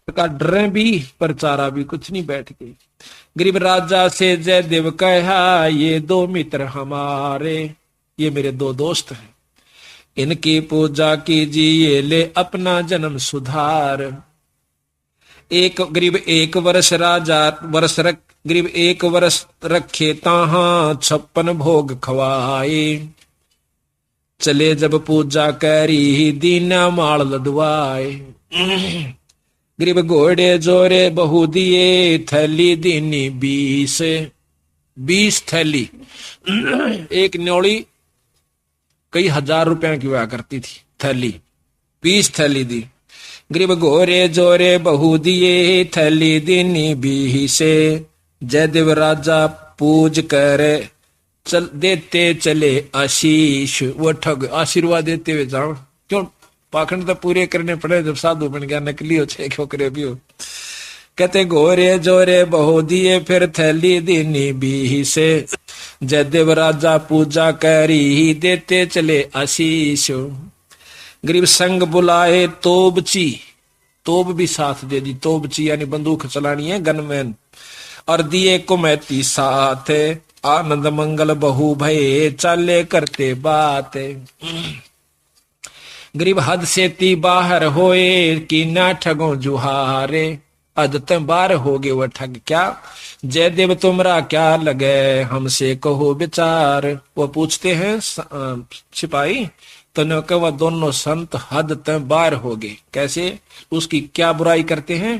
का डरे भी पर चारा भी कुछ नहीं, बैठ गई। गरीब राजा से जयदेव कहा, ये दो मित्र हमारे, ये मेरे दो दोस्त हैं, इनकी पूजा कीजिए, ले अपना जन्म सुधार। एक गरीब एक वर्ष राजा वर्ष रख गरीब एक वर्ष रखे ताहा, 56 भोग खवाए। चले जब पूजा करी, दीना माल लदवाए। गरीब घोड़े जोरे बहु दिए, थैली दीनी 20, 20 थैली। एक न्योली कई हजार रुपया की हुआ करती थी थैली, 20 थैली दी। गरीब घोरे जोरे बहु दिए, थैली दीनी 20। जयदेव राजा पूज कर चल देते चले आशीष। वो ठग आशीर्वाद देते हुए जाओ, क्यों पाखंड तो पूरे करने पड़े, जब साधु बन गया नकली हो छे क्यों करे भी हो। कहते घोरे जोरे बहु दिए, फिर थैली दीनी 20। जयदेव राजा पूजा करी, देते चले आशीष। गरीब संग बुलाए तोबची, तोब भी साथ दे दी, तोबची यानी बंदूक चलानी है, गनमैन। और दिए कुमैती साथ, आनंद मंगल बहु भये, चाले करते बात। गरीब हद से ती बाहर होए, कि ना ठगो जुहारे। हद ते बाहर हो गए वह ठग क्या, जयदेव तुमरा क्या लगे, हमसे कहो विचार। वो पूछते हैं सिपाही, तो कहा वह दोनों संत हद ते बाहर हो गए, कैसे, उसकी क्या बुराई करते हैं।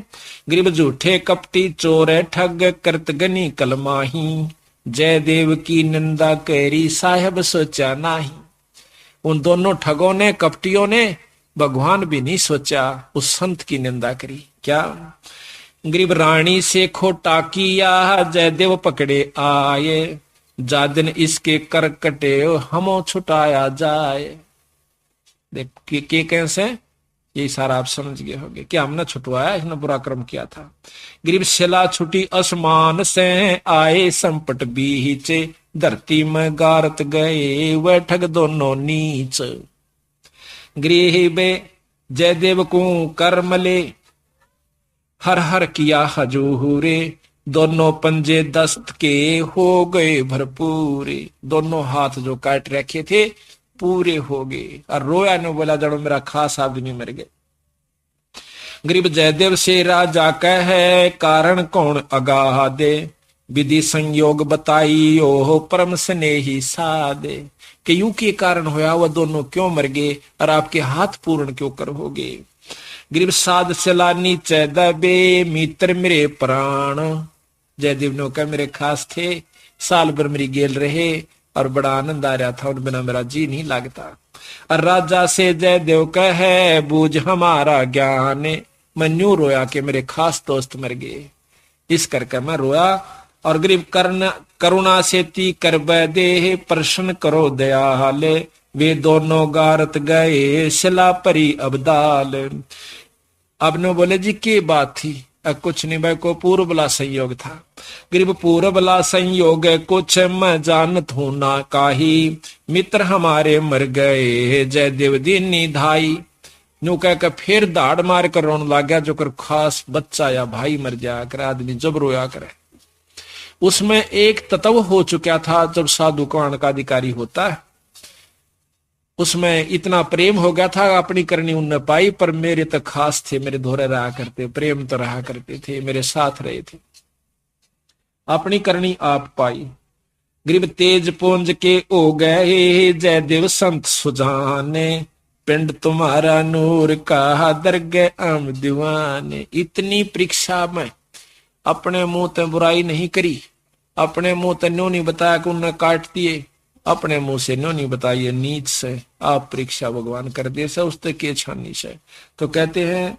गरीब झूठे कपटी चोर ठग, करत गनी कलमाही। जयदेव की निंदा करी, साहब सोचा नाही। उन दोनों ठगों ने, कपटियों ने भगवान भी नहीं सोचा, उस संत की निंदा करी। क्या गरीब रानी से खोटा किया, जयदेव पकड़े आए। जा दिन इसके कर कटे, हमो छुटाया जाए। देख के कैसे, यही सारा आप समझ गए होंगे कि हमने छुटवाया, इसने बुरा कर्म किया था। गरीब शिला छुटी आसमान से, आए संपट बीच। धरती में गारत गए, वह ठग दोनों नीच। गरीब जयदेव को कर मले, हर हर किया हजूरे। दोनों पंजे दस्त के हो गए भरपूरे। दोनों हाथ जो काट रखे थे पूरे हो गए। और रोया ने बोला, जड़ो मेरा खास आदमी मर गए। गरीब जयदेव से राजा कहे, कारण कौन अगाह दे। विधि संयोग बताई, ओह परम स्नेही सादे। कि यूं के कारण होया, वह दोनों क्यों मर गए, और आपके हाथ पूर्ण क्यों कर हो गए। गरीब साध चला नीचे दबे, मित्र मेरे प्राण। जयदेव ने कहा मेरे खास थे, साल भर मेरी गेल रहे, और बड़ा आनंद आ रहा था, उन बिना मेरा जी नहीं लगता। और राजा से जयदेव कहे, बूझ हमारा ज्ञान। मैं यूं रोया कि मेरे खास दोस्त मर गए, इस करके मैं रोया। और गरीब करुणा से ती कर दे, प्रश्न करो दयाल। वे दोनों गारत गए, शिला परी अबदाल। अब ने बोले जी की बात थी, कुछ नहीं भाई, को पूर्वला संयोग था। गरीब पूर्वला संयोग कुछ मैं जानत हूं ना काही। मित्र हमारे मर गए, जयदेव दीनी धाई। न्यू कह फिर दाड़ मार कर रोन लग गया, जो कर खास बच्चा या भाई मर जाया करे, आदमी जब रोया करे। उसमें एक तत्व हो चुका था, जब साधु कौन का अधिकारी होता है, उसमें इतना प्रेम हो गया था, अपनी करनी उनने पाई। पर मेरे तो खास थे, मेरे धोरे रहा करते, प्रेम तो रहा करते थे, मेरे साथ रहे थे, अपनी करनी आप पाई। गरीब तेज पुंज के ओ गए, जयदेव संत सुजाने। पिंड तुम्हारा नूर का, दरगे आम दीवाने। इतनी परीक्षा में अपने मुंह ते बुराई नहीं करी, अपने मुंह ते न्यों नहीं बताया कि उन्हें काट दिए, अपने मुंह से न्यों नहीं बताइए नीच से। आप परीक्षा भगवान कर दे से, उसते के छानी से। तो कहते हैं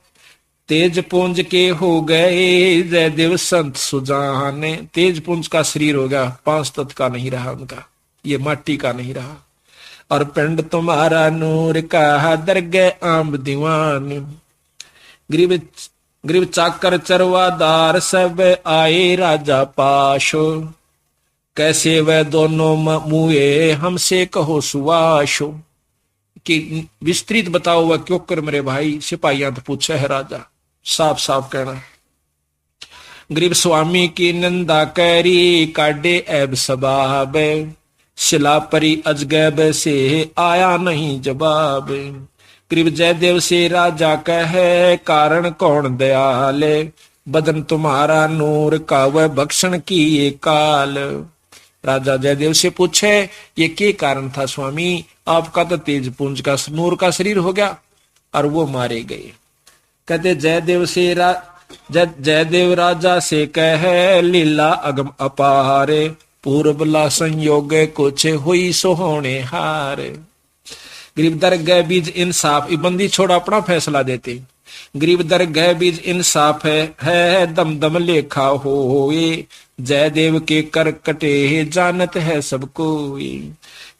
तेज पुंज के हो गए, जयदेव संत सुजाने। तेज पुंज का शरीर हो गया, 5 तत्व का नहीं रहा उनका, ये माटी का नहीं रहा। और पिंड तुम्हारा नूर का, दरगे आम दीवान। गरीब चाकर चरवादार सब आए राजा पाशो। कैसे वह दोनों मुए, हमसे कहो सुवाशो। कि विस्तृत बताओ वह क्यों कर मेरे भाई। सिपाहियां तो पूछे है राजा, साफ साफ कहना। गरीब स्वामी की निंदा करी काटे ऐब सबाब, शिला परी अजगैब से आया नहीं जवाब। गरीब जयदेव से राजा कहे कारण कौन दयाले, बदन तुम्हारा नूर का वह भक्षण की ये काल। राजा जयदेव से पूछे ये क्या कारण था स्वामी, आपका तो तेज पुंज का नूर का शरीर हो गया और वो मारे गए। कहते जयदेव राजा से कहे लीला अगम अपारे, पूर्वला संयोग कुछ हुई सोहोने हार। गरीब दरगह बीज इंसाफ, बंदी छोड़ अपना फैसला देते। गरीब दरगह बीज इंसाफ है दम दम लेखा होए, जयदेव के कर कटे जानत है सबको।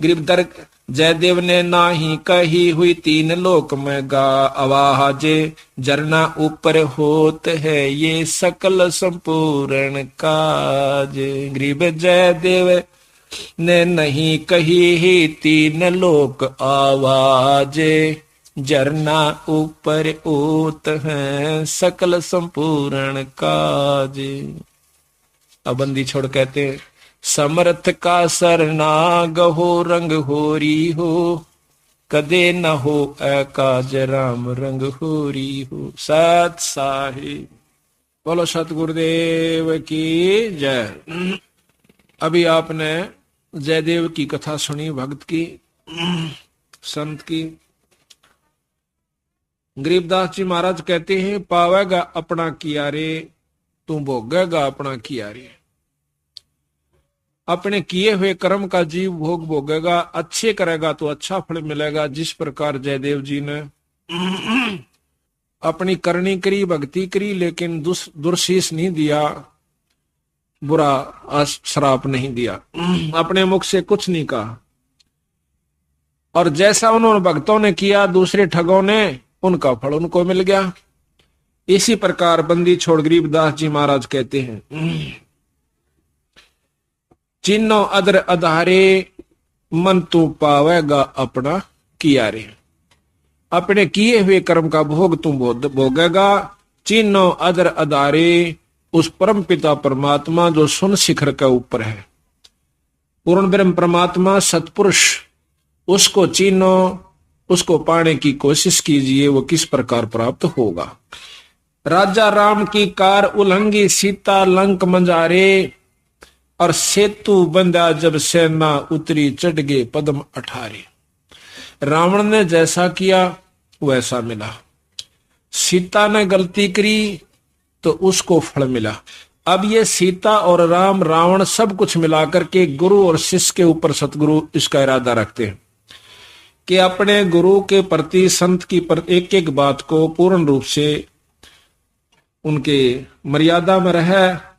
गरीब दर जयदेव ने नाही कही हुई तीन लोक में गा, आवाजे जरना ऊपर होत है ये सकल संपूर्ण काज। गरीब जयदेव ने नहीं कही ही तीन लोक आवाजे, जरना ऊपर ओत है सकल संपूर्ण काज। अब बंदी छोड़ कहते हैं समर्थ का सरनाग हो रंग होरी हो, कदे न हो काज राम रंग होरी हो। सत साहिब बोलो सतगुरुदेव की जय। अभी आपने जयदेव की कथा सुनी, भक्त की, संत की। गरीबदास जी महाराज कहते हैं पावेगा अपना किया रे, तू भोगेगा अपना किया रे। अपने किए हुए कर्म का जीव भोग भोगेगा, अच्छे करेगा तो अच्छा फल मिलेगा। जिस प्रकार जयदेव जी ने अपनी करनी करी, भक्ति करी, लेकिन दुर्शीष नहीं दिया, बुरा श्राप नहीं दिया, अपने मुख से कुछ नहीं कहा। और जैसा उन्होंने भक्तों ने किया, दूसरे ठगों ने, उनका फल उनको मिल गया। इसी प्रकार बंदी छोड़ गरीबदास जी महाराज कहते हैं चिन्नो अदर अधारे, मन तू पावेगा अपना किया रे। अपने किए हुए कर्म का भोग तू भोगेगा। चिन्नो अदर अधारे, उस परम पिता परमात्मा जो सुन शिखर के ऊपर है, पूर्ण ब्रह्म परमात्मा सतपुरुष, उसको चिन्हो, उसको पाने की कोशिश कीजिए, वो किस प्रकार प्राप्त होगा। राजा राम की कार उल्लंघी सीता लंक मंजारे, और सेतु बंधा जब सेना उतरी चढ़ गए पद्म 18। रावण ने जैसा किया वैसा मिला, सीता ने गलती करी तो उसको फल मिला। अब ये सीता और राम रावण सब कुछ मिलाकर के गुरु और शिष्य के ऊपर सतगुरु इसका इरादा रखते हैं कि अपने गुरु के प्रति, संत की एक एक बात को पूर्ण रूप से उनके मर्यादा में रहे,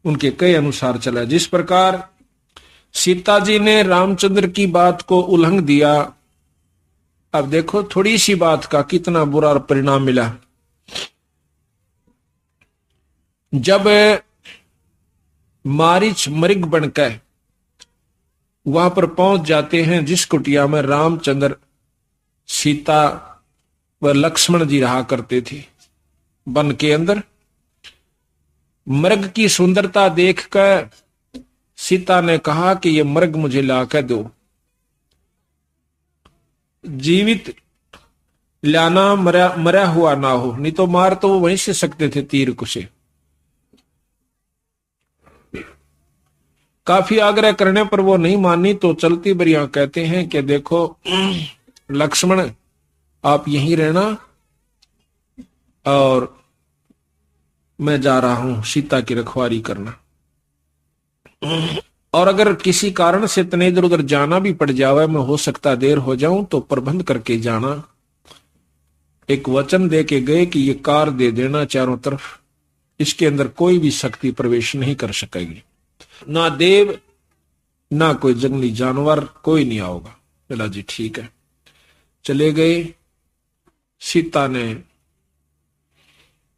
उनके कई अनुसार चला। जिस प्रकार सीता जी ने रामचंद्र की बात को उल्लंघ दिया, अब देखो थोड़ी सी बात का कितना बुरा परिणाम मिला। जब मारीच मृग बनकर वहां पर पहुंच जाते हैं जिस कुटिया में रामचंद्र, सीता व लक्ष्मण जी रहा करते थे, वन के अंदर, मृग की सुंदरता देखकर सीता ने कहा कि ये मृग मुझे लाकर दो, जीवित लाना, मरा हुआ ना हो, नहीं तो मार तो वहीं से सकते थे तीर कुशे। काफी आग्रह करने पर वो नहीं मानी तो चलती बरिया कहते हैं कि देखो लक्ष्मण, आप यहीं रहना और मैं जा रहा हूं सीता की रखवाली करना, और अगर किसी कारण से तने इधर उधर जाना भी पड़ जावे, मैं हो सकता देर हो जाऊं तो प्रबंध करके जाना। एक वचन दे के गए कि ये कार दे देना चारों तरफ, इसके अंदर कोई भी शक्ति प्रवेश नहीं कर सकेगी, ना देव ना कोई जंगली जानवर, कोई नहीं आओगा। बोला जी ठीक है। चले गए। सीता ने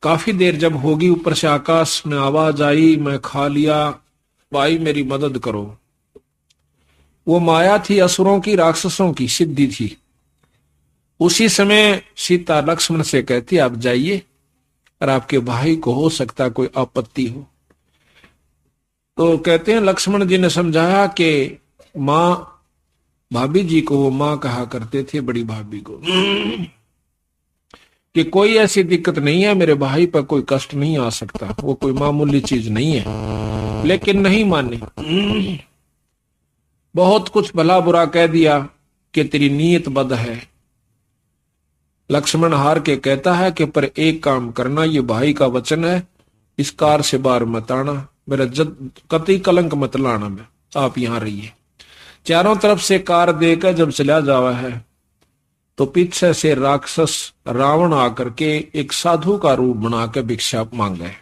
काफी देर जब होगी, ऊपर से आकाश में आवाज आई, मैं खा लिया, भाई मेरी मदद करो। वो माया थी असुरों की, राक्षसों की सिद्धि थी। उसी समय सीता लक्ष्मण से कहती आप जाइए और आपके भाई को हो सकता कोई आपत्ति हो। तो कहते हैं लक्ष्मण जी ने समझाया कि मां, भाभी जी को वो मां कहा करते थे, बड़ी भाभी को, कि कोई ऐसी दिक्कत नहीं है, मेरे भाई पर कोई कष्ट नहीं आ सकता, वो कोई मामूली चीज नहीं है। लेकिन नहीं माने, बहुत कुछ भला बुरा कह दिया कि तेरी नीयत बद है। लक्ष्मण हार के कहता है कि पर एक काम करना, ये भाई का वचन है, इस कार से बाहर मत आना, मेरा कतई कलंक मत लाना, में आप यहां रहिए। चारों तरफ से कार देकर जब चला जावा है तो पीछे से राक्षस रावण आकर के एक साधु का रूप बनाकर भिक्षा मांगा है।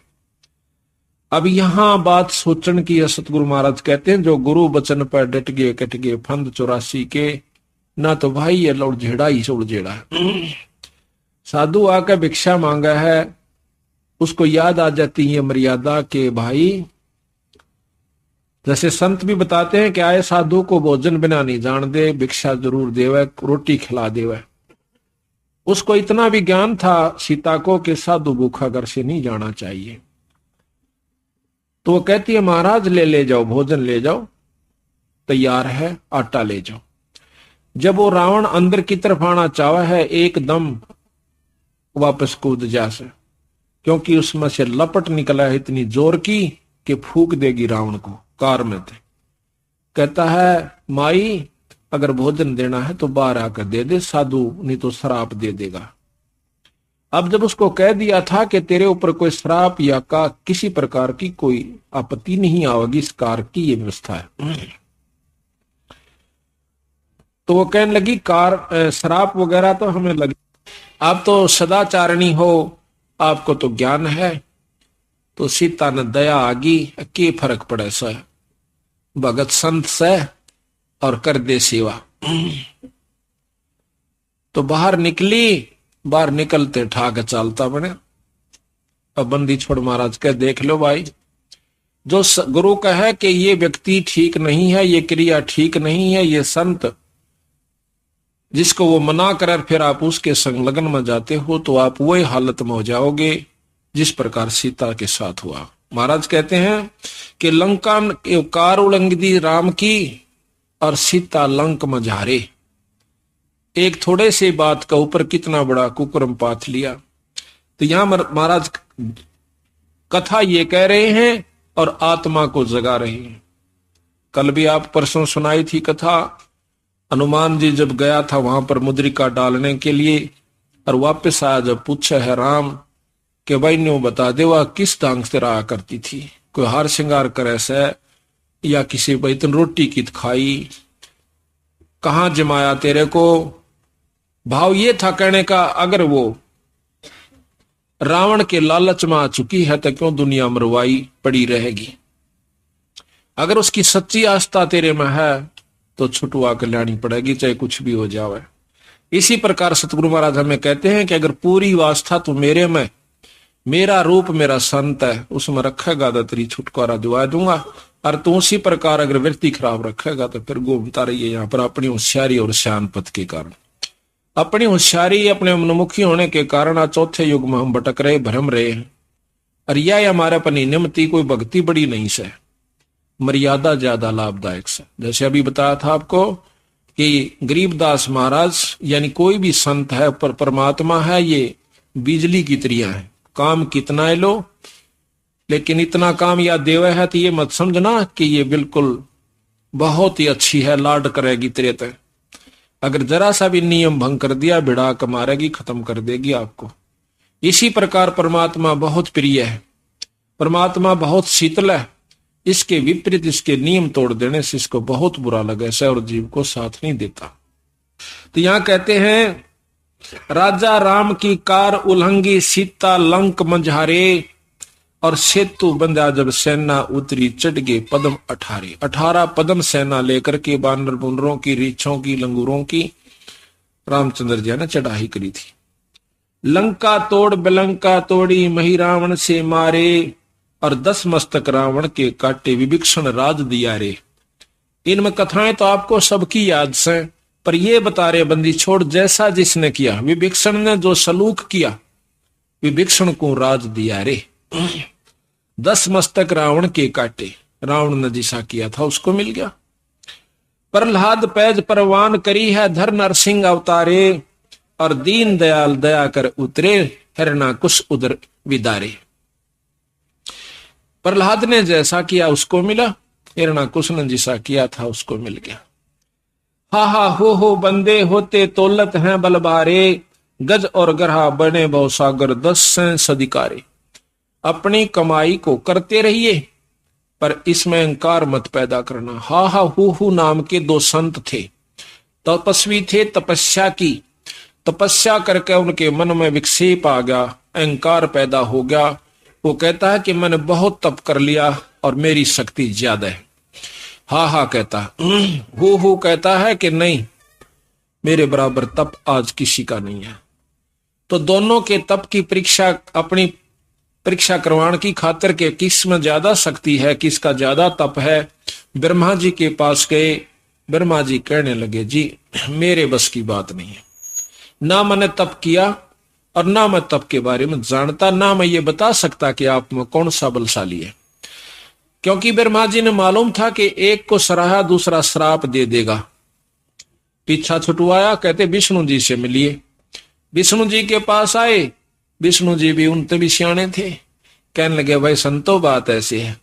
अब यहां बात सोचन की है। सतगुरु महाराज कहते हैं जो गुरु वचन पर डट गए कट गए फंद 84 के, ना तो भाई ये लौट झेड़ा ही सोड़ जेड़ा है। साधु आकर भिक्षा मांगा है, उसको याद आ जाती है मर्यादा के भाई, जैसे संत भी बताते हैं कि आए साधु को भोजन बिना नहीं जान दे, भिक्षा जरूर देवे, रोटी खिला देवे। उसको इतना भी ज्ञान था सीता को कि साधु भूखा घर से नहीं जाना चाहिए। तो वो कहती है महाराज ले जाओ, भोजन ले जाओ, तैयार है, आटा ले जाओ। जब वो रावण अंदर की तरफ आना चाहा है, एकदम वापस कूद जा से, क्योंकि उसमें से लपट निकला है इतनी जोर की कि फूक देगी रावण को। कार में थे, कहता है माई अगर भोजन देना है तो बाहर आकर दे दे, साधु नहीं तो श्राप दे देगा। अब जब उसको कह दिया था कि तेरे ऊपर कोई श्राप या का किसी प्रकार की कोई आपत्ति नहीं आवेगी, इस कार की ये व्यवस्था है, तो वो कहने लगी कार श्राप वगैरह तो हमें लगे, आप तो सदाचारणी हो, आपको तो ज्ञान है। तो सीता ने दया आगी, के फर्क पड़े से भगत संत से और कर दे सेवा। तो बाहर निकली, बाहर निकलते ठाक चालता बने। अब बंदी छोड़ महाराज कह देख लो भाई, जो गुरु का है कि ये व्यक्ति ठीक नहीं है, ये क्रिया ठीक नहीं है, ये संत जिसको वो मना कर फिर आप उसके संग लगन में जाते हो तो आप वही हालत में हो जाओगे जिस प्रकार सीता के साथ हुआ। महाराज कहते हैं कि लंका कार उलंघी राम की और सीता लंक में झारे। एक थोड़े से बात का ऊपर कितना बड़ा कुकर्म पाथ लिया। तो यहां महाराज कथा ये कह रहे हैं और आत्मा को जगा रहे हैं। कल भी आप परसों सुनाई थी कथा, हनुमान जी जब गया था वहां पर मुद्रिका डालने के लिए और वापस आया, जब पूछा है राम कि भाई न्यू बता दे वह किस ढंग से रहा करती थी, कोई हार श्रृंगार करे से या किसी बैतन रोटी की खाई, कहां जमाया तेरे को। भाव ये था कहने का अगर वो रावण के लालच में आ चुकी है तो क्यों दुनिया मरवाई पड़ी रहेगी, अगर उसकी सच्ची आस्था तेरे में है तो छुटवा कर लानी पड़ेगी चाहे कुछ भी हो जावे। इसी प्रकार सतगुरु महाराज हमें कहते हैं कि अगर पूरी आस्था तो मेरे में, मेरा रूप मेरा संत है उसमें रखेगा तो तेरी छुटकारा दिवा दूंगा, और तू उसी प्रकार अगर वृत्ति खराब रखेगा तो फिर घूमता रहिए यहाँ पर अपनी होशियारी और श्यानपत के कारण, अपनी होशियारी अपने मनमुखी होने के कारण आज चौथे युग में हम भटक रहे, भ्रम रहे हैं। और यह हमारे अपनी निमति कोई भक्ति बड़ी नहीं से, मर्यादा ज्यादा लाभदायक से। जैसे अभी बताया था आपको कि गरीबदास महाराज यानी कोई भी संत है पर परमात्मा है, ये बिजली की तरिया है, काम कितना है लो, लेकिन इतना काम या देवे है तो ये मत समझना कि ये बिल्कुल बहुत ही अच्छी है, लाड करेगी तेरे तक। अगर जरा सा भी नियम भंग कर दिया भिड़ा कर मारेगी, खत्म कर देगी आपको। इसी प्रकार परमात्मा बहुत प्रिय है, परमात्मा बहुत शीतल है, इसके विपरीत इसके नियम तोड़ देने से इसको बहुत बुरा लगे से और जीव को साथ नहीं देता। तो यहां कहते हैं राजा राम की कार उल्लंघी सीता लंक मंझारे, और सेतु बंधा जब सेना उतरी चढ़ गए पदम 18 पदम सेना लेकर के बानर बुनरों की, रीछों की, लंगूरों की रामचंद्र जी ने चढ़ाई करी थी। लंका तोड़ बिलंका तोड़ी मही रावण से मारे, और 10 मस्तक रावण के काटे विभीषण राज दिया रे। इनमें कथाएं तो आपको सबकी याद से, पर ये बता रहे बंदी छोड़ जैसा जिसने किया, विभीषण ने जो सलूक किया विभीषण को राज दिया रे। 10 मस्तक रावण के काटे, रावण ने जिसा किया था उसको मिल गया। प्रहलाद पैज परवान करी है, धर नरसिंह अवतारे, और दीन दयाल दया कर उतरे, हिरणाकुश उदर विदारे। प्रहलाद ने जैसा किया उसको मिला, हिरणाकुश ने जिसा किया था उसको मिल गया। हा हा हो बंदे होते तोलत हैं बलबारे, गज और गरहा बने बहु सागर 10 सदिकारे। अपनी कमाई को करते रहिए पर इसमें अहंकार मत पैदा करना। हा हा हु नाम के 2 संत थे, तपस्वी थे, तपस्या की, तपस्या करके उनके मन में विक्षेप आ गया, अहंकार पैदा हो गया। वो कहता है कि मैंने बहुत तप कर लिया और मेरी शक्ति ज्यादा है। हा हा कहता, हु कहता है कि नहीं, मेरे बराबर तप आज किसी का नहीं है। तो दोनों के तप की परीक्षा, अपनी परीक्षा करवाने की खातिर के किस में ज्यादा शक्ति है, किसका ज्यादा तप है, ब्रह्मा जी के पास गए। ब्रह्मा जी कहने लगे, जी मेरे बस की बात नहीं है, ना मैंने तप किया और ना मैं तप के बारे में जानता, ना मैं ये बता सकता कि आप में कौन सा बलशाली है। क्योंकि ब्रह्मा जी ने मालूम था कि एक को सराहा दूसरा श्राप दे देगा। पीछा छुटवाया, कहते विष्णु जी से मिलिए। विष्णु जी के पास आए, विष्णु जी भी उनते भी सियाने थे। कहने लगे, भाई संतो बात ऐसी है,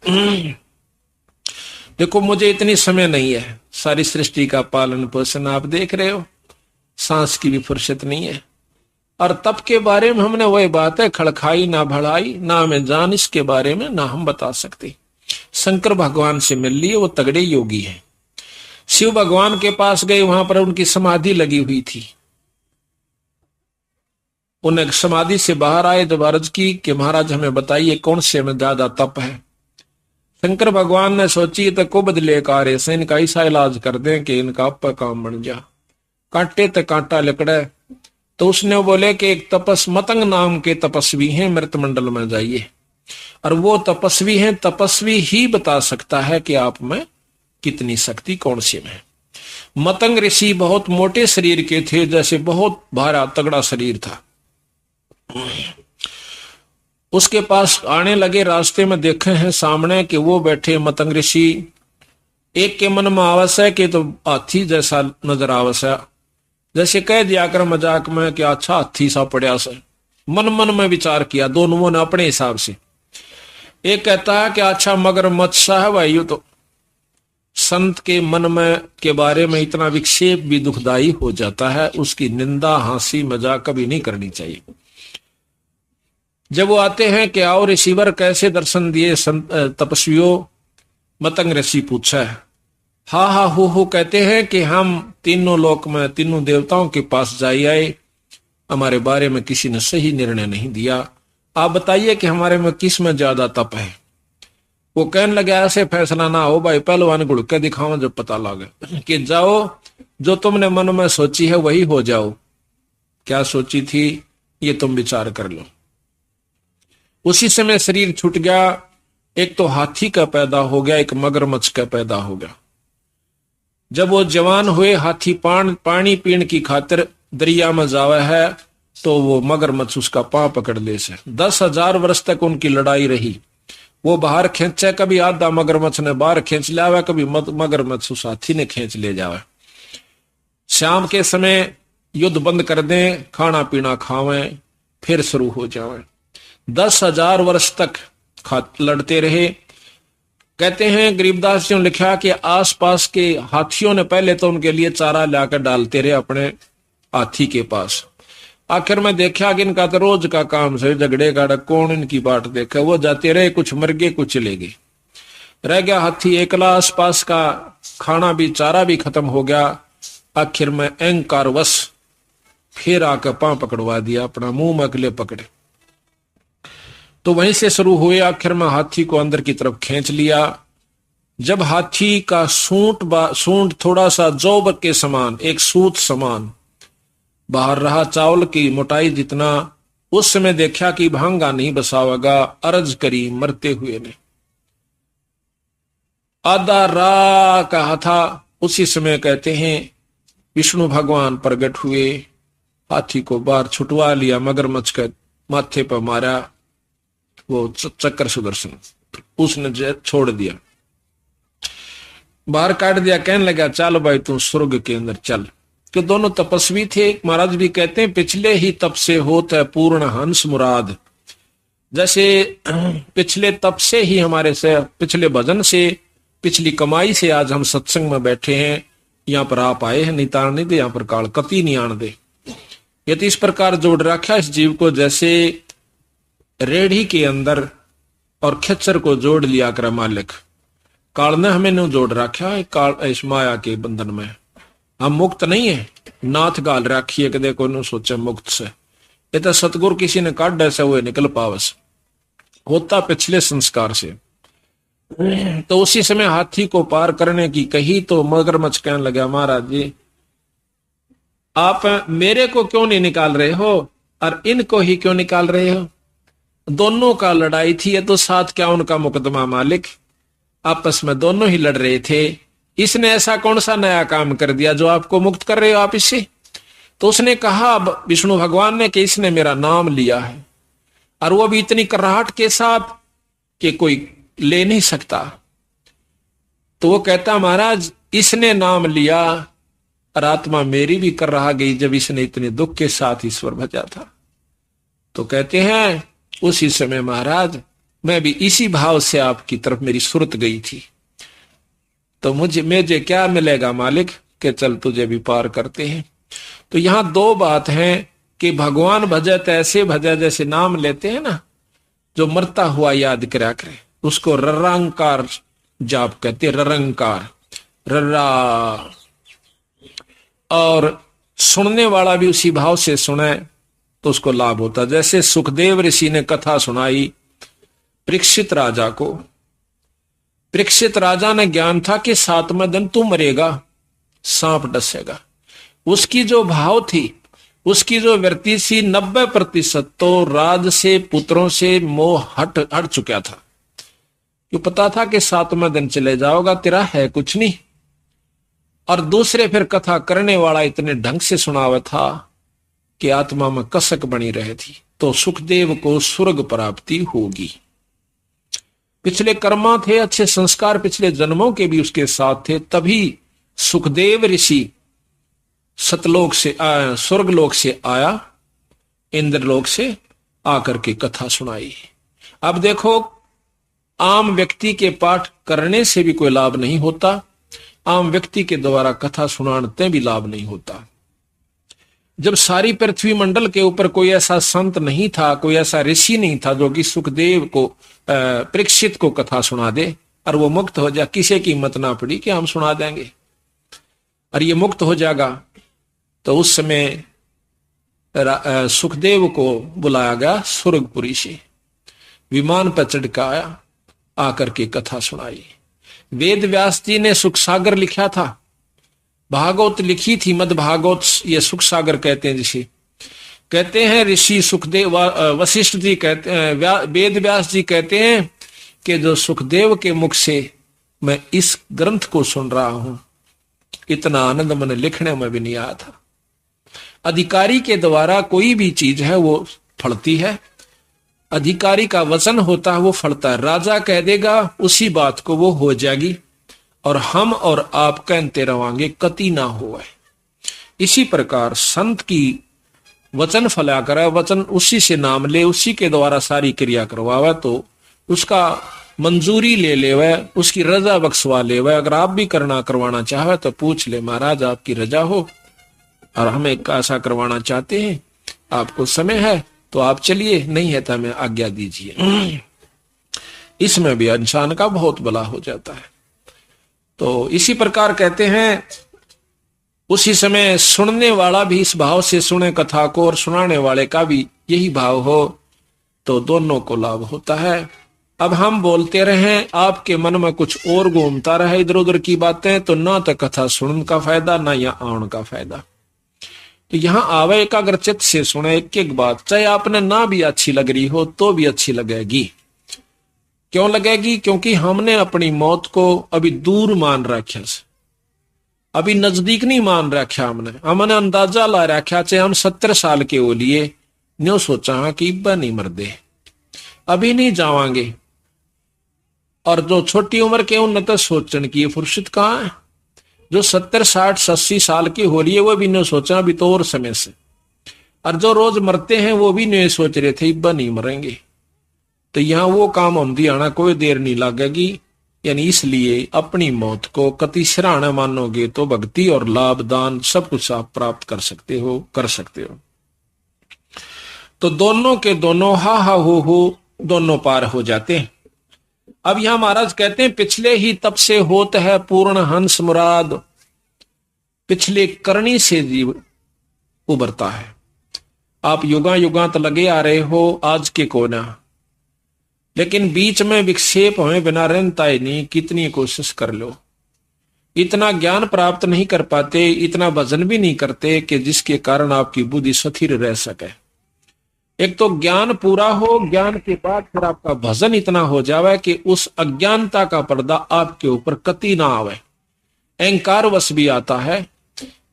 देखो मुझे इतनी समय नहीं है, सारी सृष्टि का पालन पोषण आप देख रहे हो, सांस की भी फुर्सत नहीं है। और तप के बारे में हमने वही बात है, खड़खाई ना भड़ाई, ना हमें जान इसके बारे में ना हम बता सकते। शंकर भगवान से मिल लिए, वो तगड़े योगी हैं। शिव भगवान के पास गए, वहां पर उनकी समाधि लगी हुई थी। उन्हें समाधि से बाहर आए, जब अर्ज की कि महाराज हमें बताइए कौन से में ज्यादा तप है। शंकर भगवान ने सोची तो को बदले कार्य से इनका ऐसा इलाज कर दें कि इनका आप काम बन जा। कांटे तो कांटा लिकड़े। तो उसने बोले कि एक मतंग नाम के तपस्वी हैं, मृत मंडल में जाइए, और वो तपस्वी हैं, तपस्वी ही बता सकता है कि आप में कितनी शक्ति कौन सी में। मतंग ऋषि बहुत मोटे शरीर के थे, जैसे बहुत भारा तगड़ा शरीर था। उसके पास आने लगे, रास्ते में देखे हैं सामने कि वो बैठे मतंग ऋषि। एक के मन में आवश्यक है कि तो हाथी जैसा नजर आवश्यक, जैसे कह दिया कर मजाक में कि अच्छा हाथी सा पड़ा से। मन मन में विचार किया दोनों ने अपने हिसाब से। एक कहता है कि अच्छा मगरमच्छ सा है भाई। तो संत के मन में के बारे में इतना विक्षेप भी दुखदाई हो जाता है, उसकी निंदा हंसी मजाक कभी नहीं करनी चाहिए। जब वो आते हैं कि आओ ऋषिवर कैसे दर्शन दिए तपस्वियों, मतंग ऋषि पूछा है। हा हा हो कहते हैं कि हम तीनों लोक में तीनों देवताओं के पास जाई आए, हमारे बारे में किसी ने सही निर्णय नहीं दिया। आप बताइए कि हमारे में किस में ज्यादा तप है। वो कहने लगे, ऐसे फैसला ना हो भाई, पहलवान गुड़ के दिखाओ जब पता लगे कि जाओ जो तुमने मन में सोची है वही हो जाओ। क्या सोची थी ये तुम विचार कर लो। उसी समय शरीर छूट गया। एक तो हाथी का पैदा हो गया, एक मगरमच्छ का पैदा हो गया। जब वो जवान हुए, हाथी पानी पीने की खातिर दरिया में जावा है, तो वो मगरमच्छ उसका पांव पकड़ ले से। 10,000 वर्ष तक उनकी लड़ाई रही। वो बाहर खींचे, कभी आधा मगरमच्छ ने बाहर खींच लिया हुआ, कभी मगरमच्छ उस हाथी ने खींच ले जावा। शाम के समय युद्ध बंद कर दें, खाना पीना खावें, फिर शुरू हो जावे। 10,000 वर्ष तक लड़ते रहे। कहते हैं गरीबदास जी ने लिखा कि आसपास के हाथियों ने पहले तो उनके लिए चारा लाकर डालते रहे अपने हाथी के पास। आखिर में देखा कि इनका तो रोज का काम से झगड़े का, कौन इनकी बाट देखे। वो जाते रहे, कुछ मर गए कुछ चले गए, रह गया हाथी एकला। आसपास का खाना भी चारा भी खत्म हो गया। आखिर में अहंकारवश फिर आकर पांव पकड़वा दिया, अपना मुंह में अगले पकड़े। तो वहीं से शुरू हुए। आखिर में हाथी को अंदर की तरफ खींच लिया। जब हाथी का सूंड थोड़ा सा जौ के समान, एक सूत समान बाहर रहा, चावल की मोटाई जितना, उस समय देखा कि भांगा नहीं बसावेगा। अर्ज करी मरते हुए ने, आधा रा कहा था। उसी समय कहते हैं विष्णु भगवान प्रकट हुए, हाथी को बाहर छुटवा लिया, मगरमच्छ का माथे पर मारा वो चक्कर सुदर्शन, उसने छोड़ दिया, बाहर काट दिया। कहने लगा चल भाई तू स्वर्ग के अंदर चल। कि दोनों तपस्वी थे। महाराज भी कहते हैं पिछले ही तप से होता है पूर्ण हंस मुराद। जैसे पिछले तप से ही हमारे से, पिछले भजन से, पिछली कमाई से आज हम सत्संग में बैठे हैं, यहाँ पर आप आए हैं। नहीं तार नहीं दे यहाँ पर काल कति नहीं आन दे। ये तो इस प्रकार जोड़ रखा इस जीव को जैसे रेढ़ी के अंदर और खच्चर को जोड़ लिया कर मालिक। काल ने हमें नो जोड़ रखा है काल इस माया के बंधन में। हम मुक्त नहीं है, नाथ गाल राखी है कि देखो नो सोचे मुक्त से। ये तो सतगुरु किसी ने काट ऐसा हुए निकल पावस होता पिछले संस्कार से। तो उसी समय हाथी को पार करने की कही तो मगरमच्छ कहने लगा महाराज जी आप मेरे को क्यों नहीं निकाल रहे हो और इनको ही क्यों निकाल रहे हो? दोनों का लड़ाई थी, ये तो साथ क्या उनका मुकदमा मालिक, आपस में दोनों ही लड़ रहे थे। इसने ऐसा कौन सा नया काम कर दिया जो आपको मुक्त कर रहे हो आप इससे? तो उसने कहा विष्णु भगवान ने कि इसने मेरा नाम लिया है और वो भी इतनी कराहट के साथ कि कोई ले नहीं सकता। तो वो कहता महाराज इसने नाम लिया और आत्मा मेरी भी कर रहा गई जब इसने इतने दुख के साथ ईश्वर भजा था। तो कहते हैं उसी समय महाराज मैं भी इसी भाव से आपकी तरफ मेरी सुरत गई थी। तो मुझे क्या मिलेगा मालिक के चल तुझे भी पार करते हैं। तो यहां दो बात हैं कि भगवान भजे तो ऐसे भजे जैसे नाम लेते हैं ना, जो मरता हुआ याद करा करे उसको ररंकार जाप कहते, ररंकार रर्रा। और सुनने वाला भी उसी भाव से सुने तो उसको लाभ होता। जैसे सुखदेव ऋषि ने कथा सुनाई परीक्षित राजा को। परीक्षित राजा ने ज्ञान था कि 7वें दिन तू मरेगा, सांप डसेगा। उसकी जो भाव थी, उसकी जो वृत्ति थी, 90% तो राज से पुत्रों से मोह हट चुका था। क्यों पता था कि 7वें दिन चले जाओगा, तेरा है कुछ नहीं। और दूसरे फिर कथा करने वाला इतने ढंग से सुनावा था कि आत्मा में कसक बनी रहे थी। तो सुखदेव को स्वर्ग प्राप्ति होगी। पिछले कर्मा थे, अच्छे संस्कार पिछले जन्मों के भी उसके साथ थे, तभी सुखदेव ऋषि सतलोक से स्वर्गलोक से आया, इंद्रलोक से आकर के कथा सुनाई। अब देखो आम व्यक्ति के पाठ करने से भी कोई लाभ नहीं होता, आम व्यक्ति के द्वारा कथा सुनाते भी लाभ नहीं होता। जब सारी पृथ्वी मंडल के ऊपर कोई ऐसा संत नहीं था, कोई ऐसा ऋषि नहीं था जो कि सुखदेव को परीक्षित को कथा सुना दे और वो मुक्त हो जाए, किसी की हिम्मत ना पड़ी कि हम सुना देंगे और ये मुक्त हो जाएगा। तो उस समय सुखदेव को बुलाया गया स्वर्गपुरी से, विमान पर चढ़ के आया, आकर के कथा सुनाई। वेद व्यास जी ने सुख सागर लिखा था, भागवत लिखी थी, मद भागवत ये सुख सागर कहते हैं जिसे कहते हैं। ऋषि सुखदेव वशिष्ठ जी कहते हैं, वेद व्यास जी कहते हैं कि जो सुखदेव के मुख से मैं इस ग्रंथ को सुन रहा हूं, इतना आनंद मैंने लिखने में भी नहीं आया था। अधिकारी के द्वारा कोई भी चीज है वो फलती है, अधिकारी का वचन होता है वो फलता है। राजा कह देगा उसी बात को वो हो जाएगी और हम और आप कहते रहोगे कति ना होए। इसी प्रकार संत की वचन फला करे, वचन उसी से नाम ले, उसी के द्वारा सारी क्रिया करवावे तो उसका मंजूरी ले लेवे, उसकी रजा बख्शवा लेवे। अगर आप भी करवाना चाहे तो पूछ ले महाराज आपकी रजा हो और हम एक ऐसा करवाना चाहते हैं, आपको समय है तो आप चलिए, नहीं है तो हमें आज्ञा दीजिए। इसमें भी इंसान का बहुत भला हो जाता है। तो इसी प्रकार कहते हैं उसी समय सुनने वाला भी इस भाव से सुने कथा को और सुनाने वाले का भी यही भाव हो तो दोनों को लाभ होता है। अब हम बोलते रहें, आपके मन में कुछ और घूमता रहे इधर उधर की बातें, तो ना तो कथा सुनने का फायदा ना यहाँ आने का फायदा। तो यहाँ आवे एकाग्रचित से सुने एक एक बात, चाहे आपने ना भी अच्छी लग रही हो तो भी अच्छी लगेगी। क्यों लगेगी? क्योंकि हमने अपनी मौत को अभी दूर मान रखा, अभी नजदीक नहीं मान रखा। हमने अंदाजा ला रखा चाहे हम 70 साल के हो लिए न्यो सोचा हाँ कि इब्बा नहीं मरदे, अभी नहीं जावांगे। और जो छोटी उम्र के उन तो सोचने की फुर्सत कहाँ है। जो 70 60 80 साल की हो रही है वो भी नहीं सोचा अभी तो और समय से। और जो रोज मरते हैं वो भी नहीं सोच रहे थे इब्बा नहीं मरेंगे। तो यहां वो काम हम दियाना कोई देर नहीं लगेगी। यानी इसलिए अपनी मौत को कति सराहना मानोगे तो भक्ति और लाभ दान सब कुछ आप प्राप्त कर सकते हो। तो दोनों के दोनों हा हा हो दोनों पार हो जाते हैं। अब यहां महाराज कहते हैं पिछले ही तप से होत है पूर्ण हंस मुराद, पिछले करनी से जीव उभरता है। आप युगा युगांत लगे आ रहे हो आज के कोना, लेकिन बीच में विक्षेप हमें बिना रहता ही नहीं। कितनी कोशिश कर लो, इतना ज्ञान प्राप्त नहीं कर पाते, इतना भजन भी नहीं करते कि जिसके कारण आपकी बुद्धि स्थिर रह सके। एक तो ज्ञान पूरा हो, ज्ञान के बाद फिर आपका भजन इतना हो जावे कि उस अज्ञानता का पर्दा आपके ऊपर कति ना आवे। अहंकार वश भी आता है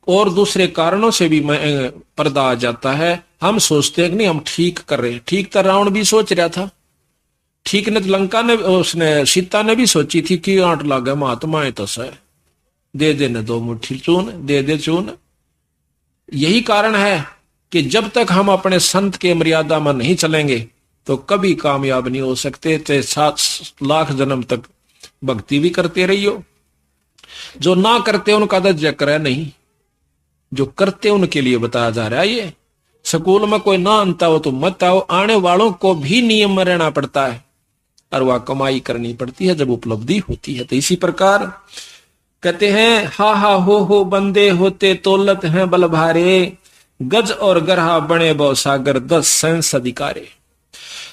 और दूसरे कारणों से भी पर्दा आ जाता है। हम सोचते हैं कि नहीं हम ठीक कर रहे हैं। ठीक तो रावण भी सोच रहा था, ठीक ने लंका ने उसने सीता ने भी सोची थी कि आंट लागे महात्मा तो सह दे दे न 2 मुट्ठी चून, दे दे चून। यही कारण है कि जब तक हम अपने संत के मर्यादा में नहीं चलेंगे तो कभी कामयाब नहीं हो सकते। चाहे 7 लाख जन्म तक भक्ति भी करते रहियो। जो ना करते उनका तो जिक्र है नहीं, जो करते उनके लिए बताया जा रहा है। ये स्कूल में कोई ना अंता हो तो मत आओ, आने वालों को भी नियम में रहना पड़ता है और वह कमाई करनी पड़ती है जब उपलब्धि होती है। तो इसी प्रकार कहते हैं हा हा हो बंदे होते तोलत हैं बल भारे, गज और गरहा बने बहु सागर 10 सेंस अधिकारे।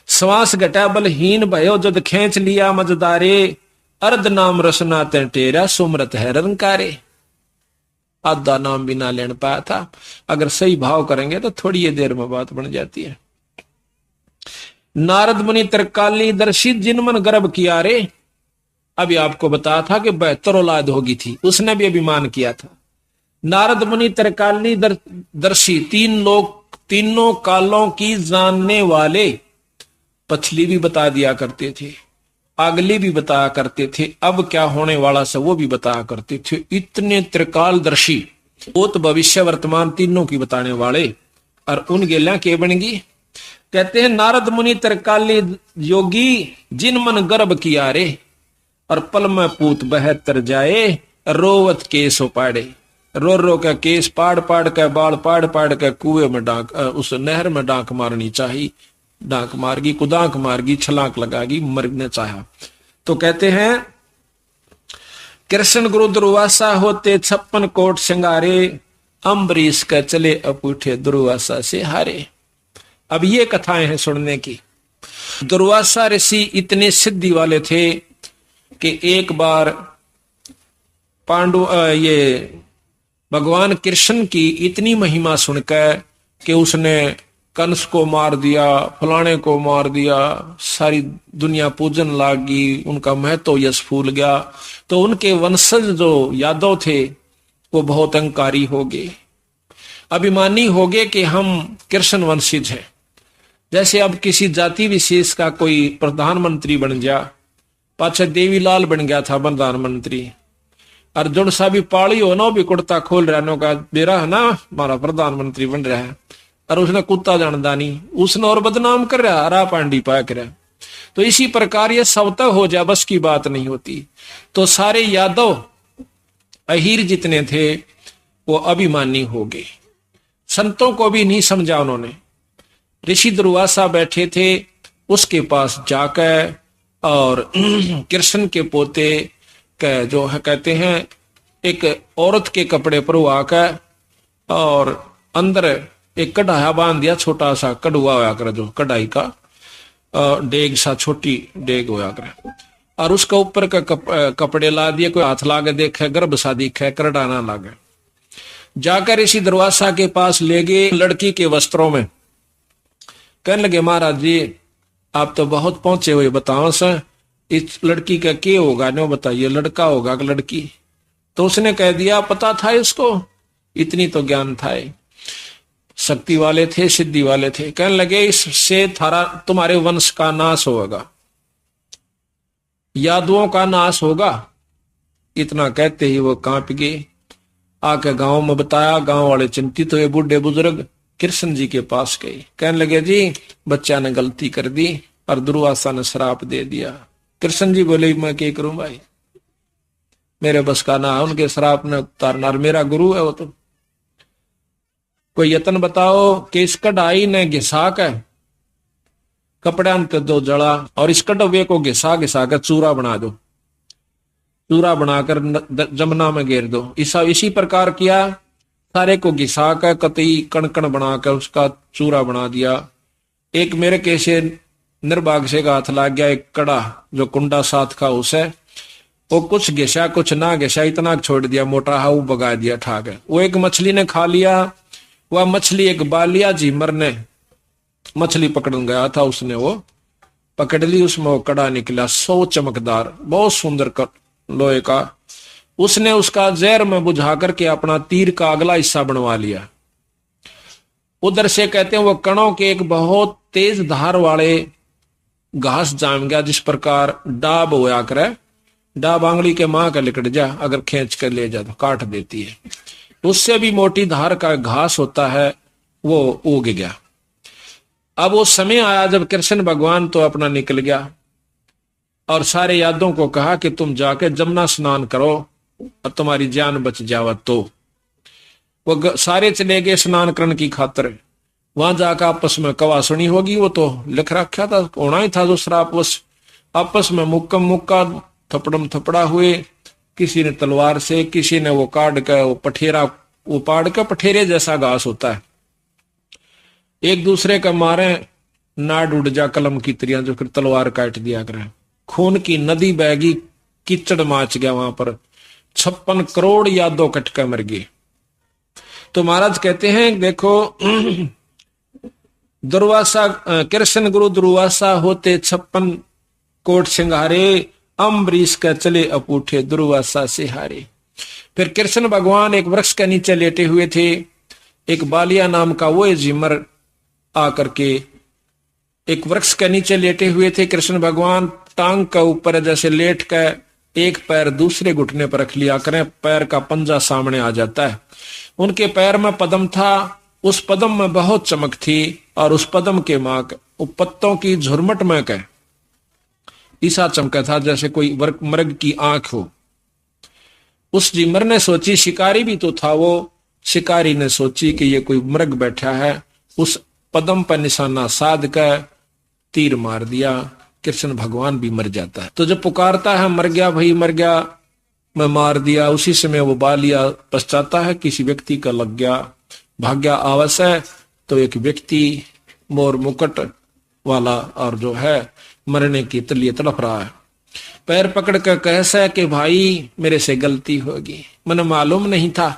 श्वास घटा बलहीन भयो जद खेच लिया मजदारे, अर्ध नाम रसना ते टेरा सुमरत है रंकारे। आधा नाम भी ना लेन पाया था। अगर सही भाव करेंगे तो थोड़ी ही देर में बात बन जाती है। नारद मुनि तरकाली दर्शित जिन मन गर्भ किया रे। अभी आपको बताया था कि 72 औलाद होगी थी, उसने भी अभिमान किया था। नारद मुनि तरकाली दर्शी, 3 लोग तीनों कालों की जानने वाले। पछली भी बता दिया करते थे, अगली भी बताया करते थे, अब क्या होने वाला से वो भी बताया करते थे। इतने त्रिकालदर्शी, भूत भविष्य वर्तमान तीनों की बताने वाले। और उन गेला के बनेगी। कहते हैं नारद मुनि त्रिकाली योगी जिन मन गर्भ किया रे, और पल में पूत बहतर जाए रोवत केस उपाड़े। रो रो के केस पाड़ पाड़ के बाल पाड़ पाड़ के कुएं में डांक, उस नहर में डांक मारनी चाहिए। डांक मारगी, कुदांक मारगी, छलांक लगागी, मरने चाहा। तो कहते हैं कृष्ण गुरु दुर्वासा होते 56 कोट सिंगारे, अम्बरीश का चले अपूठे दुर्वासा से हारे। अब ये कथाएं हैं सुनने की। दुर्वासा ऋषि इतने सिद्धि वाले थे कि एक बार ये भगवान कृष्ण की इतनी महिमा सुनकर कि उसने कंस को मार दिया, फलाने को मार दिया, सारी दुनिया पूजन लागी, उनका महत्व यश फूल गया। तो उनके वंशज जो यादव थे वो बहुत अहंकारी हो गए, अभिमानी हो गए कि हम कृष्ण वंशिज हैं। जैसे अब किसी जाति विशेष का कोई प्रधानमंत्री बन गया, पाछे देवीलाल बन गया था प्रधानमंत्री, अर्जुन सा भी पाली हो ना भी कुर्ता खोल रहा का बेरा है ना हमारा प्रधानमंत्री बन रहा है, और उसने कुत्ता जानदा नहीं, उसने और बदनाम कर रहा, हरा पांडी पाया कर रहा। तो इसी प्रकार ये सबता हो जाए बस की बात नहीं होती। तो सारे यादव अहीर जितने थे वो अभिमानी हो गए, संतों को भी नहीं समझा उन्होंने। ऋषि दुर्वासा बैठे थे, उसके पास जाकर और कृष्ण के पोते के जो है कहते हैं एक औरत के कपड़े पर वो आकर और अंदर एक कढ़ाया बांध दिया, छोटा सा कड़ुआ होया करे जो कढ़ाई का डेग सा, छोटी डेग होया करे, और उसका ऊपर का कपड़े ला दिए। कोई हाथ लागे देखे गर्भ सा दिखे, करड़ा ना लागे। जाकर ऋषि दुर्वासा के पास ले गए लड़की के वस्त्रों में। कहने लगे महाराज जी आप तो बहुत पहुंचे हुए, बताओ सर इस लड़की का क्या होगा, नो बताइए लड़का होगा कि लड़की। तो उसने कह दिया पता था इसको, इतनी तो ज्ञान था। शक्ति वाले थे, सिद्धि वाले थे। कहने लगे इससे थारा तुम्हारे वंश का नाश होगा, यादवों का नाश होगा। इतना कहते ही वो कांप गए। आके गांव में बताया, गांव वाले चिंतित हुए। बूढ़े बुजुर्ग कृष्ण जी के पास गए, कहने लगे जी बच्चा ने गलती कर दी और दुर्वासा ने श्राप दे दिया। कृष्ण जी बोले मैं क्या करूं भाई, मेरे बस का ना, उनके श्राप ने उतारना, मेरा गुरु है वो। तो कोई यत्न बताओ कि इस कढ़ाई ने घिसा के कपड़ा पे दो जड़ा और इस कटवे को घिसा घिसा कर चूरा बना दो, चूरा बनाकर जमुना में घेर दो। इसी प्रकार किया, सारे को घिसा कर कतई कणकण बनाकर उसका चूरा बना दिया। एक मेरे कैसे निर्भाग्य से हाथ लग गया, एक कड़ा जो कुंडा साथ का उसे वो कुछ घिसा कुछ ना घिसा, इतना छोड़ दिया, मोटा हाउ बगा दिया ठाक। वो एक मछली ने खा लिया। वह मछली एक बालिया झीमर ने मछली पकड़ गया था, उसने वो पकड़ ली, उसमें वो कड़ा निकला 100 चमकदार, बहुत सुंदर लोहे का। उसने उसका जहर में बुझा करके अपना तीर का अगला हिस्सा बनवा लिया। उधर से कहते हैं वो कणों के एक बहुत तेज धार वाले घास जाम गया, जिस प्रकार डाब होया करे, डाब आंगली के मां का लिकट जा, अगर खींच कर ले जा तो काट देती है। उससे भी मोटी धार का घास होता है, वो उग गया। अब वो समय आया जब कृष्ण भगवान तो अपना निकल गया और सारे यादों को कहा कि तुम जाके जमुना स्नान करो और तुम्हारी जान बच जावत। तो वो सारे चले गए स्नान करने की खातिर। वहां जाकर आपस में कवा सुनी होगी, वो तो लिख रखा था, होना ही था जो श्रापवश। आपस में मुक्का मुक्का थपड़म थपड़ा हुए, किसी ने तलवार से, किसी ने वो काट कर वो पठेरा, वो पाड़ कर पठेरे जैसा घास होता है, एक दूसरे का मारे नाड़ उड़ जा कलम की तरियां, जो फिर तलवार काट दिया करे। खून की नदी बहगी, कीचड़ माच गया वहां पर, 56 करोड़ यादव कटके मर गए। तो महाराज कहते हैं देखो दुर्वासा, कृष्ण गुरु दुर्वासा होते 56 कोट सिंगारे, अम्बरीश का चले अपूठे दुर्वासा से हारे। फिर कृष्ण भगवान एक वृक्ष के नीचे लेटे हुए थे। एक बालिया नाम का वो झिमर आकर के एक वृक्ष के नीचे लेटे हुए थे। कृष्ण भगवान टांग का ऊपर जैसे लेट कर एक पैर दूसरे घुटने पर रख लिया करें, पैर का पंजा सामने आ जाता है। उनके पैर में पद्म था, उस पद्म में बहुत चमक थी और उस पद्म के माक पत्तों की झुरमट में कह ईसा चमका था जैसे कोई मृग की आंख हो। उस झिमर ने सोची, शिकारी भी तो था वो, शिकारी ने सोची कि ये कोई मृग बैठा है, उस पद्म पर निशाना साध कर तीर मार दिया। कृष्ण भगवान भी मर जाता है। तो जब पुकारता है मर गया भाई मर गया, मैं मार दिया, उसी समय वो बालिया पछताता है, किसी व्यक्ति का लग गया, भाग्या आवश्य है। तो एक व्यक्ति मोर मुकुट वाला और जो है मरने की लिए तड़प रहा है, पैर पकड़ कर कह कि भाई मेरे से गलती होगी, मैंने मालूम नहीं था,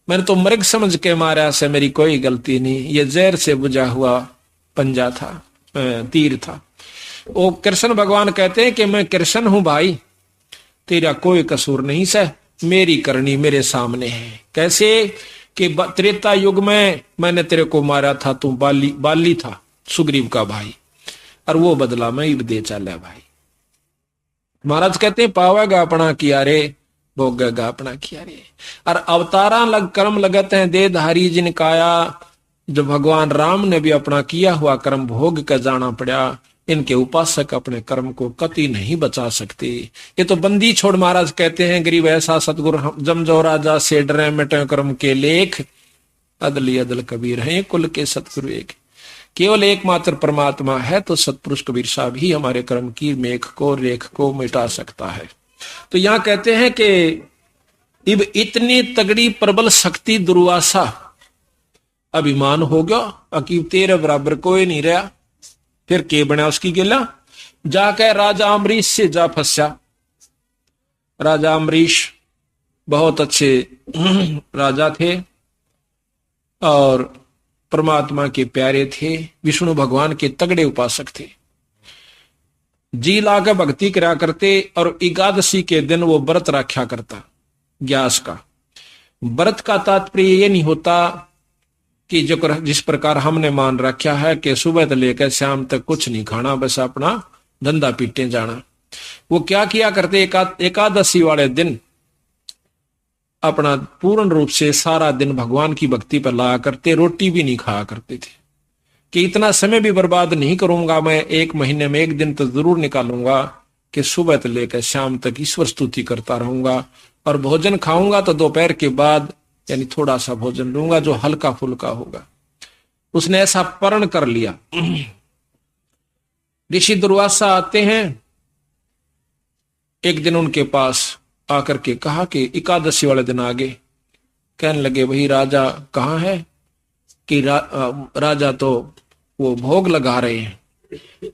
मैंने तो मृग समझ के मारा से, मेरी कोई गलती नहीं, ये जहर से बुझा हुआ पंजा था, तीर था। वो कृष्ण भगवान कहते हैं कि मैं कृष्ण हूं भाई, तेरा कोई कसूर नहीं से, मेरी करनी मेरे सामने है। कैसे कि त्रेता युग में मैंने तेरे को मारा था, तू बाली था, सुग्रीव का भाई, और वो बदला मैं इब दे चला भाई। महाराज कहते हैं पावेगा अपना किया रे, भोगेगा अपना किया रे। और अवतारा लग कर्म लगते हैं देहधारी जिन काया, जो भगवान राम ने भी अपना किया हुआ कर्म भोग कर जाना पड़ा। इनके उपासक अपने कर्म को कति नहीं बचा सकते। ये तो बंदी छोड़ महाराज कहते हैं, गरीब ऐसा सतगुरु जम जो राजा से डरे मिटे कर्म के लेख, अदली अदल कबीर है कुल के सतगुरु एक। केवल एकमात्र परमात्मा है तो सतपुरुष कबीर साहब ही हमारे कर्म की मेघ को रेख को मिटा सकता है। तो यहां कहते हैं कि इब इतनी तगड़ी प्रबल शक्ति दुर्वासा, अभिमान हो गया, अकीब तेरे बराबर कोई नहीं रहा। फिर के बना उसकी गिला, जाकर राजा अम्बरीश से जा फंसा। राजा अम्बरीश बहुत अच्छे राजा थे और परमात्मा के प्यारे थे, विष्णु भगवान के तगड़े उपासक थे, जी लाकर भक्ति करा करते। और एकादशी के दिन वो व्रत रखा करता, ग्यास का। व्रत का तात्पर्य ये नहीं होता कि जो जिस प्रकार हमने मान रखा है कि सुबह से लेकर शाम तक कुछ नहीं खाना, बस अपना धंधा पीटे जाना। वो क्या किया करते, एकादशी वाले दिन अपना पूर्ण रूप से सारा दिन भगवान की भक्ति पर लाया करते, रोटी भी नहीं खाया करते थे कि इतना समय भी बर्बाद नहीं करूंगा, मैं एक महीने में एक दिन तो जरूर निकालूंगा कि सुबह से लेकर शाम तक ईश्वर स्तुति करता रहूंगा, और भोजन खाऊंगा तो दोपहर के बाद यानी थोड़ा सा भोजन लूंगा जो हल्का फुल्का होगा। उसने ऐसा प्रण कर लिया। ऋषि दुर्वासा आते हैं, एक दिन उनके पास आकर के कहा कि एकादशी वाले दिन आगे। कहने लगे वही राजा कहाँ है कि राजा तो वो भोग लगा रहे हैं।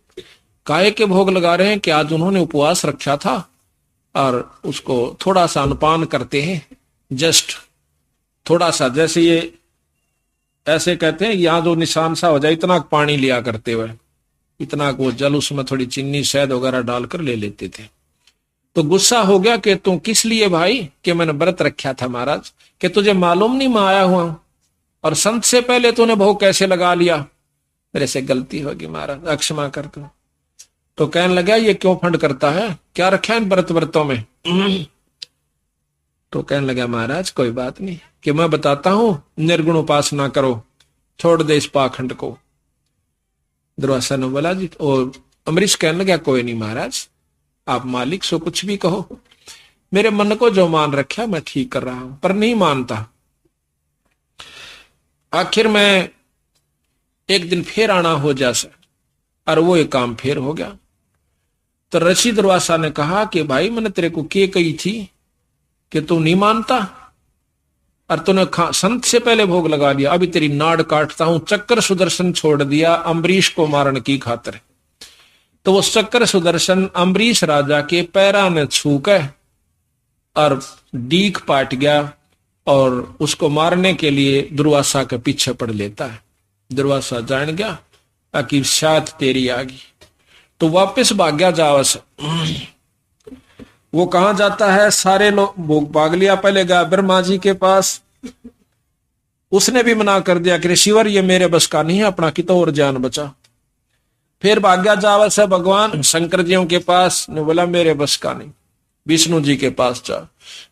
काहे के भोग लगा रहे हैं कि आज उन्होंने उपवास रखा था और उसको थोड़ा सा अनुपान करते हैं, जस्ट थोड़ा सा, जैसे ये ऐसे कहते हैं यहाँ जो निशान सा हो जाए इतना पानी लिया करते हुए, इतना वो जल, उसमें थोड़ी चीनी शहद वगैरह डालकर ले लेते थे। तो गुस्सा हो गया कि तू किस लिए भाई, कि मैंने व्रत रखा था महाराज, कि तुझे मालूम नहीं मैं आया हुआ और संत से पहले तूने भोग कैसे लगा लिया, मेरे से गलती होगी महाराज, अक्षमा कर दो। तो कहने लगा ये क्यों फंड करता है, क्या रखा है इन व्रतों में। तो कहने लगा महाराज कोई बात नहीं, कि मैं बताता हूं, निर्गुण उपासना करो, छोड़ दे इस पाखंड को। दुर्वासा ने बोला जी, और अमरीश कहने लगा कोई नहीं महाराज, आप मालिक सो कुछ भी कहो, मेरे मन को जो मान रखा मैं ठीक कर रहा हूं, पर नहीं मानता। आखिर में एक दिन फिर आना हो जैसे, और वो एक काम फिर हो गया। तो ऋषि दुर्वासा ने कहा कि भाई मैंने तेरे को क्या कही थी कि तू नहीं मानता, और तूने संत से पहले भोग लगा लिया, अभी तेरी नाड़ काटता हूं। चक्कर सुदर्शन छोड़ दिया अम्बरीश को मारने की खातिर। तो वो चक्कर सुदर्शन अम्बरीश राजा के पैरा ने छू के और डीक पाट गया, और उसको मारने के लिए दुर्वासा के पीछे पड़ लेता है। दुर्वासा जान गया कि शायद तेरी आ गई, तो वापस भाग गया जावस। वो कहां जाता है, सारे लोग भोग भाग लिया, पहले गया ब्रह्मा जी के पास, उसने भी मना कर दिया कि ऋषिवर ये मेरे बस का नहीं है, अपना कितो और जान बचा। फिर भाग गया जावस है भगवान शंकर जियों के पास, ने बोला मेरे बस का नहीं, विष्णु जी के पास जा।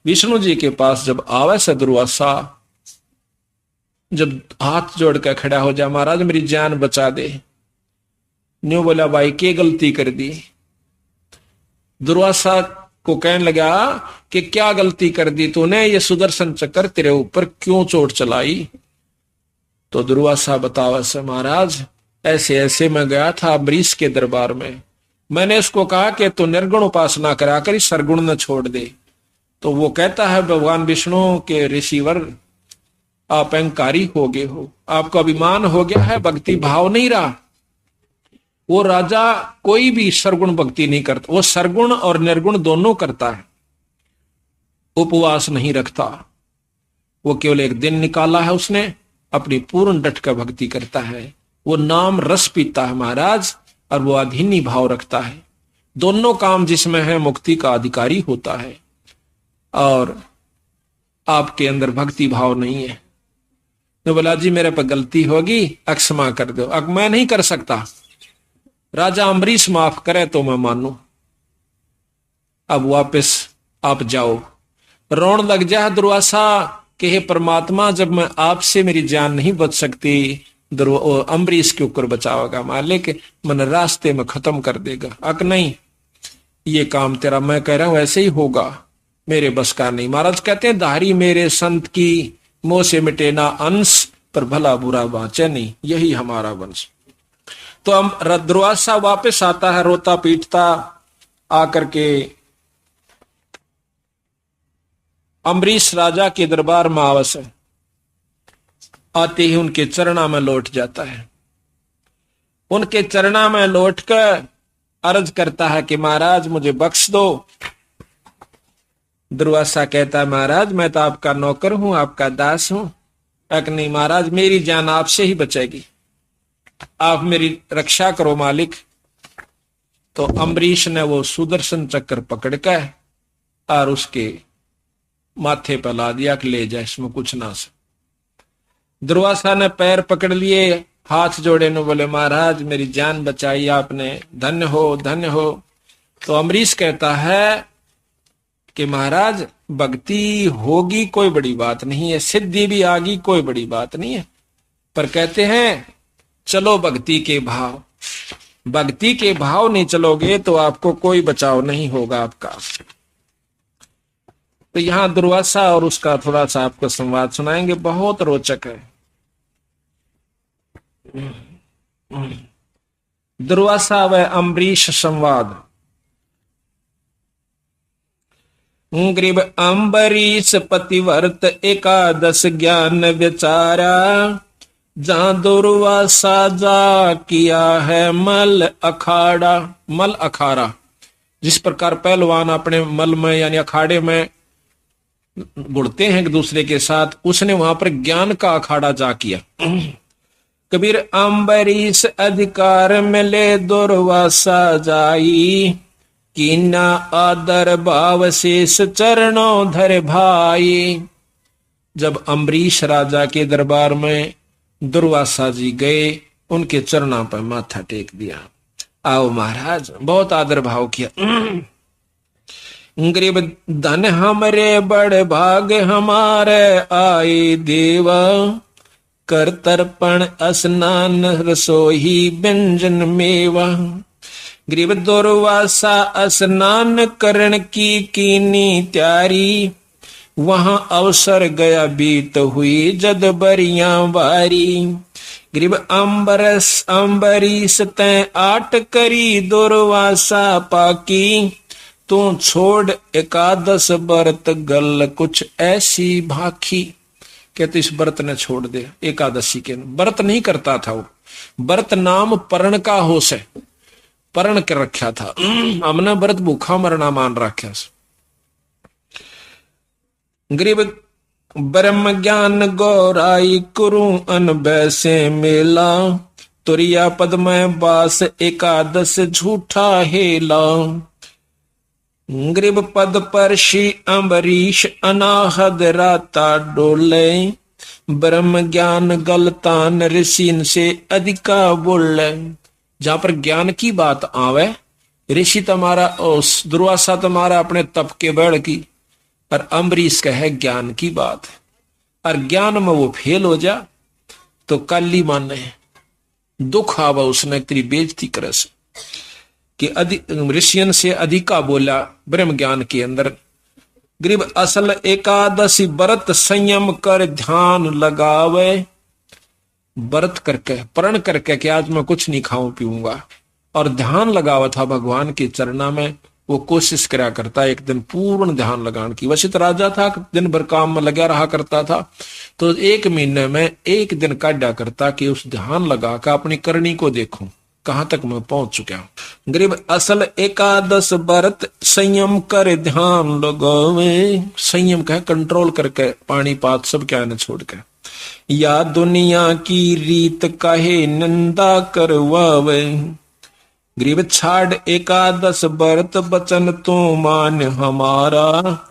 विष्णु जी के पास जब आवे से दुर्वासा, जब हाथ जोड़ कर खड़ा हो जा, महाराज मेरी जान बचा दे। न्यू बोला भाई क्या गलती कर दी। दुर्वासा को कहने लगा कि क्या गलती कर दी तूने, ये सुदर्शन चक्कर तेरे ऊपर क्यों चोट चलाई। तो दुर्वासा बतावा से महाराज ऐसे ऐसे मैं गया था अम्बरीश के दरबार में, मैंने उसको कहा कि तू निर्गुण उपासना करा कर सरगुण न छोड़ दे। तो वो कहता है भगवान विष्णु के ऋषिवर आप अहंकारी हो गए हो, आपका अभिमान हो गया है, भक्ति भाव नहीं रहा। वो राजा कोई भी सरगुण भक्ति नहीं करता, वो सरगुण और निर्गुण दोनों करता है, उपवास नहीं रखता। वो केवल एक दिन निकाला है उसने, अपनी पूर्ण डट कर भक्ति करता है, वो नाम रस पीता है महाराज, और वो अधीनी भाव रखता है। दोनों काम जिसमें है मुक्ति का अधिकारी होता है, और आपके अंदर भक्ति भाव नहीं है। तो बोला जी मेरे पर गलती होगी, क्षमा कर दो। अब मैं नहीं कर सकता, राजा अम्बरीश माफ करे तो मैं मानू। अब वापस आप जाओ। रोन लग जा दुर्वासा कि हे परमात्मा, जब मैं आपसे मेरी जान नहीं बच सकती, अम्बरीश के ऊपर बचाओगा मालिक, मन रास्ते में खत्म कर देगा। अक नहीं, ये काम तेरा मैं कह रहा हूं ऐसे ही होगा, मेरे बस का नहीं। महाराज कहते हैं धारी मेरे संत की, मोह से मिटे ना अंश, पर भला बुरा बाँचे नहीं, यही हमारा वंश। तो हम दुर्वासा वापस आता है रोता पीटता, आकर के अम्बरीश राजा के दरबार में आवस है। आते ही उनके चरणा में लौट जाता है। उनके चरणा में लौट कर अर्ज करता है कि महाराज मुझे बख्श दो। दुर्वासा कहता है महाराज मैं तो आपका नौकर हूं, आपका दास हूं। एक नहीं महाराज, मेरी जान आपसे ही बचेगी, आप मेरी रक्षा करो मालिक। तो अम्बरीश ने वो सुदर्शन चक्र पकड़ कर और उसके माथे पर ला दिया कि ले जा, इसमें कुछ ना से। दुर्वासा ने पैर पकड़ लिए, हाथ जोड़े ने बोले महाराज मेरी जान बचाई आपने, धन्य हो धन्य हो। तो अम्बरीश कहता है कि महाराज भक्ति होगी कोई बड़ी बात नहीं है, सिद्धि भी आगी कोई बड़ी बात नहीं है, पर कहते हैं चलो भक्ति के भाव, भक्ति के भाव नहीं चलोगे तो आपको कोई बचाव नहीं होगा आपका। तो यहां दुर्वासा और उसका थोड़ा सा आपको संवाद सुनाएंगे, बहुत रोचक है। दुर्वासा व अम्बरीश संवाद। ग्रीब अम्बरीश पतिव्रत एकादश ज्ञान विचारा, जहां दुर्वासा जा किया है मल अखाड़ा। मल अखाड़ा, जिस प्रकार पहलवान अपने मल में यानी अखाड़े में बुड़ते हैं एक दूसरे के साथ, उसने वहां पर ज्ञान का अखाड़ा जा किया। कबीर अम्बरीश अधिकार मिले दुर्वासा जाई, कीना आदर भाव शेष चरणों धर भाई। जब अम्बरीश राजा के दरबार में दुर्वासा जी गए, उनके चरणों पर माथा टेक दिया। आओ महाराज, बहुत आदर भाव किया। गरीब धन हमरे बड़ भाग हमारे आए देवा, कर तर्पण स्नान रसोई व्यंजन मेवा। गरीब दुर्वासा स्नान करण की कीनी त्यारी, वहां अवसर गया बीत हुई जद बरिया बारी। गरीब अम्बरीश तय आट करी दुर्वासा पाकी, तू छोड़ एकादश व्रत गल कुछ ऐसी भाखी। कहते इस व्रत ने छोड़ दे, एकादशी के व्रत नहीं करता था वो, व्रत नाम परण का होश है, परण कर रखा था, हमने व्रत भूखा मरना मान रखा। गरीब ब्रह्म ज्ञान गौराई कुरु अनबय से मेला, तुरिया पद में बास एकादश झूठा हेला। गरीब पद पर श्री अम्बरीश अनाहद राता डोले, ब्रह्म ज्ञान गलतान ऋषि से अधिका बोले। जहां पर ज्ञान की बात आवे, ऋषि तुम्हारा दुर्वासा तुम्हारा अपने तप के बढ़ की, और अम्बरीश का है ज्ञान की बात है, और ज्ञान में वो फेल हो जा तो काली माने दुख आवा उसने तेरी बेइज्जती करे से कि ऋषियन से अधिका बोला ब्रह्म ज्ञान के अंदर। गरीब असल एकादशी व्रत संयम कर ध्यान लगावे, व्रत करके प्रण करके कि आज मैं कुछ नहीं खाऊं पीऊंगा, और ध्यान लगावा था भगवान के चरणा में। वो कोशिश करा करता एक दिन पूर्ण ध्यान लगाने की। वशिष्ठ राजा था, दिन भर काम में लगा रहा करता था, तो एक महीने में एक दिन काटा करता कि उस ध्यान लगा कर अपनी करनी को देखूं कहां तक मैं पहुंच चुका हूं। गरीब असल एकादश व्रत संयम कर ध्यान लगावे, संयम कह कंट्रोल करके पानी पात सब क्या न छोड़ के, या दुनिया की रीत काहे निंदा करवावे। गरीब छाड़ एकादश व्रत बचन तो मान हमारा,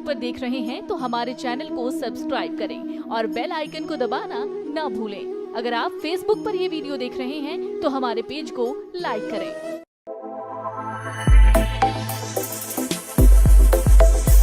पर देख रहे हैं तो हमारे चैनल को सब्सक्राइब करें और बेल आइकन को दबाना ना भूलें। अगर आप फेसबुक पर ये वीडियो देख रहे हैं तो हमारे पेज को लाइक करें।